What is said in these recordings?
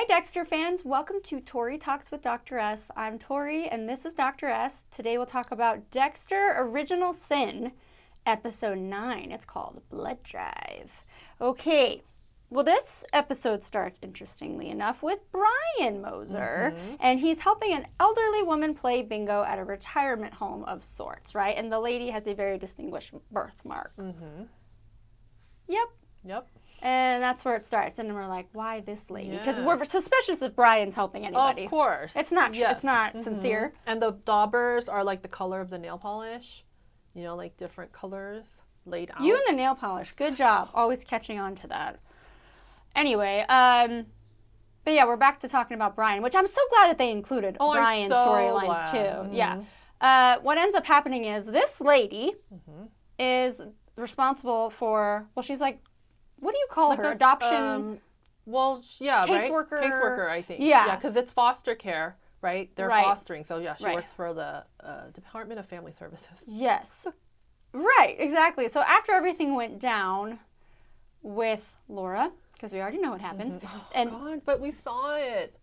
Dexter fans, welcome to Tori Talks with Dr. S. I'm Tori and this is Dr. S. Today we'll talk about Dexter Original Sin, episode 9. It's called Blood Drive. Okay, well this episode starts interestingly enough with Brian Moser, and he's helping an elderly woman play bingo at a retirement home of sorts, right? And the lady has a very distinguished birthmark. Yep. And that's where it starts, and we're like, "Why this lady?" Because we're suspicious if Brian's helping anybody. Of course, it's not. It's not sincere. And the daubers are like the color of the nail polish, you know, like different colors laid out. You and the nail polish, good job, always catching on to that. Anyway, but yeah, we're back to talking about Brian, which I'm so glad that they included Brian's storylines too. Yeah. What ends up happening is this lady is responsible for. Well, she's like. What do you call her? Adoption? Caseworker. Right? Caseworker, I think. Yeah. Because it's foster care, right? They're fostering. So, she works for the Department of Family Services. Yes. Right, exactly. So after everything went down with Laura, because we already know what happens. God, but we saw it.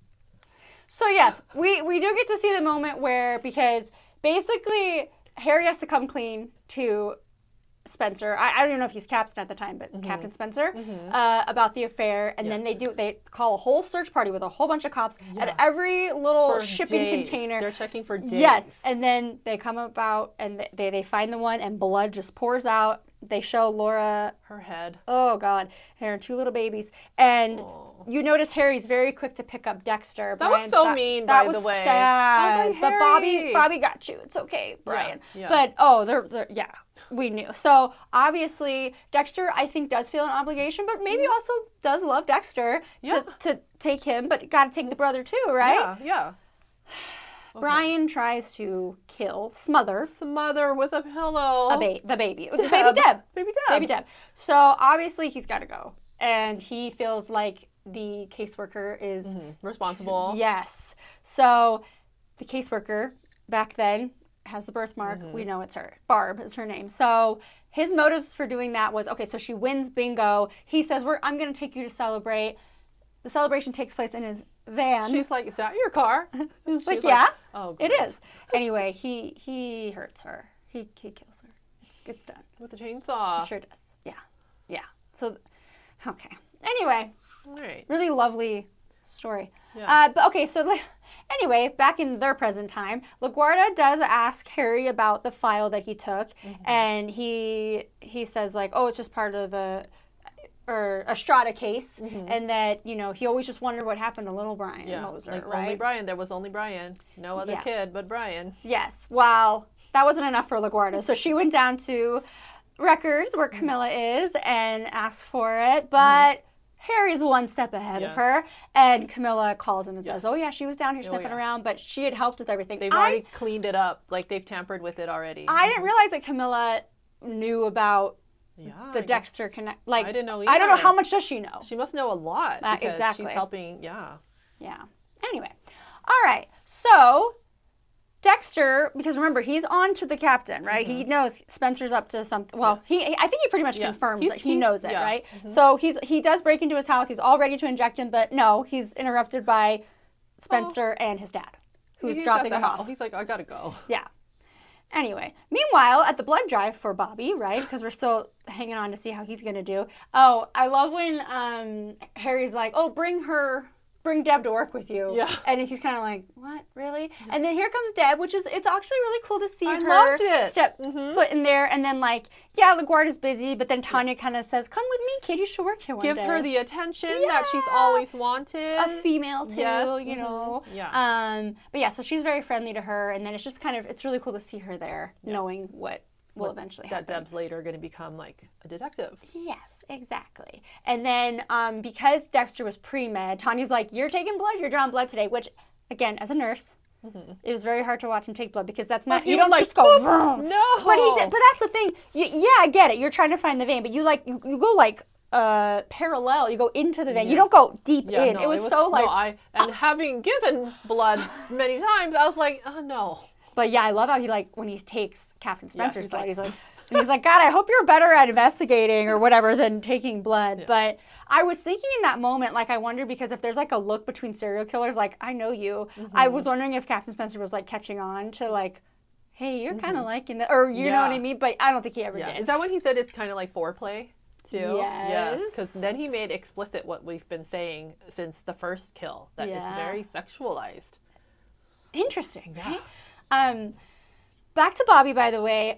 So, yes, we do get to see the moment where, because basically Harry has to come clean to Spencer, I don't even know if he's captain at the time, but Captain Spencer, about the affair, and then they call a whole search party with a whole bunch of cops at every little shipping container. They're checking for days. Yes, and then they come about and they find the one, and blood just pours out. They show Laura her head. Oh God, her 2 little babies, and you notice Harry's very quick to pick up Dexter. That was so mean, by the way. That was sad. Like, but Bobby got you. It's okay, Brian. Yeah. But they're we knew. So obviously Dexter, I think, does feel an obligation, but maybe also does love Dexter to take him, but got to take the brother too, right? Yeah. Brian tries to smother with a pillow. The baby. Baby Deb. So obviously he's got to go. And he feels like the caseworker is responsible. Yes. So the caseworker back then has the birthmark. We know it's her. Barb is her name. So his motives for doing that was, okay, so she wins bingo. He says, I'm going to take you to celebrate. The celebration takes place in his van. She's like, is that your car? She's like, yeah, oh, it is. Anyway, he hurts her. He kills her. It's done. With the chainsaw. He sure does. Yeah. So, okay. Anyway, all right. Really lovely story. Yes. But okay, so anyway, back in their present time, LaGuardia does ask Harry about the file that he took, and he says like, oh, it's just part of the Estrada case, and that, he always just wondered what happened to little Brian Moser, like right? Only Brian. There was only Brian. No other kid but Brian. Yes. Well, that wasn't enough for LaGuardia, so she went down to records where Camilla is and asked for it, but Harry's one step ahead of her, and Camilla calls him and says, oh yeah, she was down here sniffing around, but she had helped with everything. They've already cleaned it up. Like, they've tampered with it already. I didn't realize that Camilla knew about the Dexter connect. Like, I didn't know either. I don't know, how much does she know? She must know a lot. Exactly. She's helping, Yeah. Anyway. All right. So, Dexter, because remember, he's on to the captain, right? He knows Spencer's up to something. Well, I think he pretty much confirms that he knows it, right? So he does break into his house. He's all ready to inject him, but no, he's interrupted by Spencer and his dad, who's dropping him off. He's like, I gotta go. Yeah. Anyway, meanwhile, at the blood drive for Bobby, right? Because we're still hanging on to see how he's going to do. Oh, I love when Harry's like, oh, bring Deb to work with you. Yeah. And he's kind of like, what, really? And then here comes Deb, it's actually really cool to see her step foot in there. And then LaGuardia's busy, but then Tanya kind of says, come with me, kid, you should work here one day. Give her the attention that she's always wanted. A female, too, yes. you know. Yeah. But yeah, so she's very friendly to her, and then it's just it's really cool to see her there, knowing what will eventually happen. That Deb's later going to become like a detective. Yes, exactly. And then because Dexter was pre-med, Tanya's like, you're taking blood, you're drawing blood today, which, again, as a nurse, it was very hard to watch him take blood because that's not, you don't just go, no. But he did, but that's the thing. I get it. You're trying to find the vein, but you go parallel. You go into the vein. You don't go deep in. No, it was so like... and having given blood many times, I was like, oh, no. But yeah, I love how he when he takes Captain Spencer's blood, he's like, And he's like, God, I hope you're better at investigating or whatever than taking blood. Yeah. But I was thinking in that moment, like, I wonder because if there's like a look between serial killers, like, I know you. I was wondering if Captain Spencer was like catching on to like, hey, you're kind of liking that, or you know what I mean? But I don't think he ever Yeah. did. Is that when he said it's kind of like foreplay? Too? Yes. Because then he made explicit what we've been saying since the first kill, that it's very sexualized. Interesting, Yeah. right? Back to Bobby, by the way.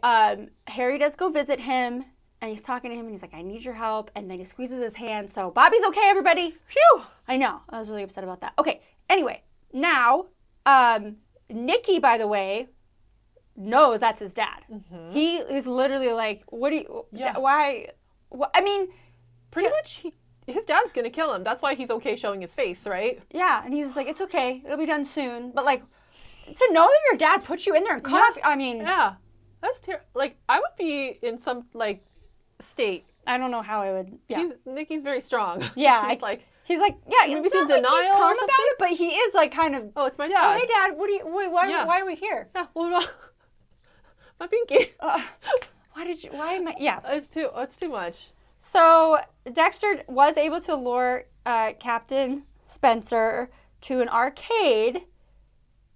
Harry does go visit him, and he's talking to him, and he's like, I need your help. And then he squeezes his hand. So Bobby's okay, everybody. Phew. I know. I was really upset about that. Okay. Anyway, now, Nikki, by the way, knows that's his dad. He is literally like, what do you, why, what, I mean. Pretty much, his dad's going to kill him. That's why he's okay showing his face, right? Yeah. And he's just like, it's okay. It'll be done soon. But like, to know that your dad put you in there and cut off, I mean. Yeah. That's terrible. Like, I would be in some, like, state. I don't know how I would, Nikki's very strong. Yeah. He's like, yeah, maybe it's he's not in like denial he's or calm something? about it, but he is like kind of, Oh, it's my dad. oh, hey dad, what do you, why are we here? Yeah, well, my pinky. Why am I, yeah. It's too much. So Dexter was able to lure Captain Spencer to an arcade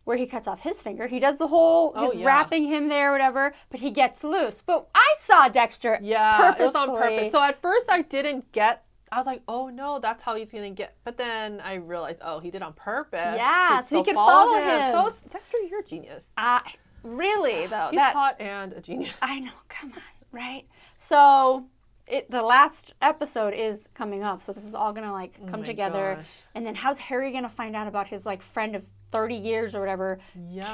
where he cuts off his finger. He does the whole, he's wrapping him there or whatever, but he gets loose. But I saw Dexter purposefully. It was on purpose. So at first I didn't get, I was like, oh no, that's how he's going to get, but then I realized, oh, he did on purpose. Yeah, so he could follow him. So Dexter, you're a genius. Really though. He's hot and a genius. I know, come on, right? So the last episode is coming up, so this is all gonna like come together. Gosh. And then how's Harry gonna find out about his like friend of 30 years or whatever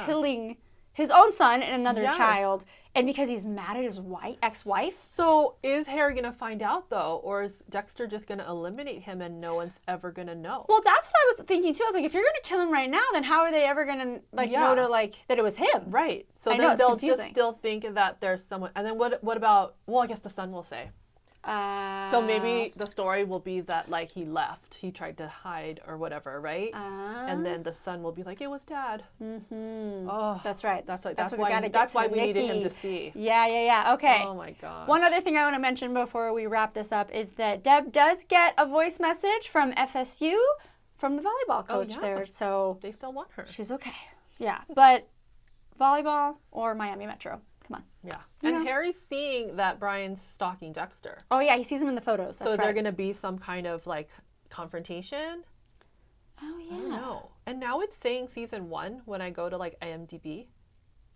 killing his own son and another child, and because he's mad at his ex-wife? So is Harry gonna find out though, or is Dexter just gonna eliminate him and no one's ever gonna know? Well, that's what I was thinking too. I was like, if you're gonna kill him right now, then how are they ever gonna like know to like that it was him? Right. So I then know, they'll confusing. just still think that there's someone. And then what about? Well, I guess the son will say. So maybe the story will be that like he left, he tried to hide or whatever, right? And then the son will be like, "It was dad." Oh, that's right. That's right. That's That's what we why. gotta That's get why to we needed him Nikki. to see. Yeah. Okay. Oh my god. One other thing I want to mention before we wrap this up is that Deb does get a voice message from FSU from the volleyball coach there, so they still want her. she's okay. Yeah, but volleyball or Miami Metro. Come on. Yeah. And Harry's seeing that Brian's stalking Dexter. Oh yeah, he sees him in the photos. That's so right. they're going to be some kind of like confrontation. Oh yeah. I don't know. And now it's saying season 1 when I go to like IMDb,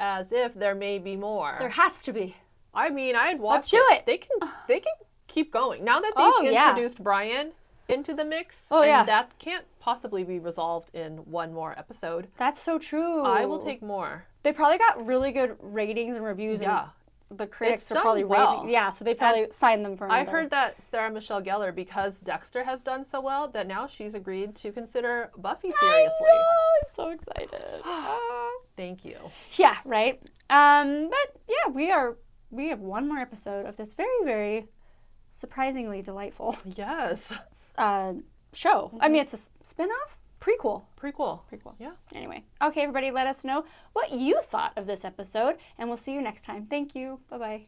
as if there may be more. There has to be. I mean, I'd watch Let's do it. They can keep going. Now that they've introduced Brian into the mix, that can't possibly be resolved in one more episode. That's so true. I will take more. They probably got really good ratings and reviews. Yeah. And the critics It's are probably done well. raving. Yeah, so they probably signed them for another. I've heard that Sarah Michelle Gellar, because Dexter has done so well, that now she's agreed to consider Buffy seriously. I know, I'm so excited. Thank you. Yeah, right. But yeah, we have one more episode of this very, very surprisingly delightful Yes. show. I mean, it's a spin-off? Prequel. Prequel. Yeah. Anyway. Okay, everybody, let us know what you thought of this episode, and we'll see you next time. Thank you. Bye-bye.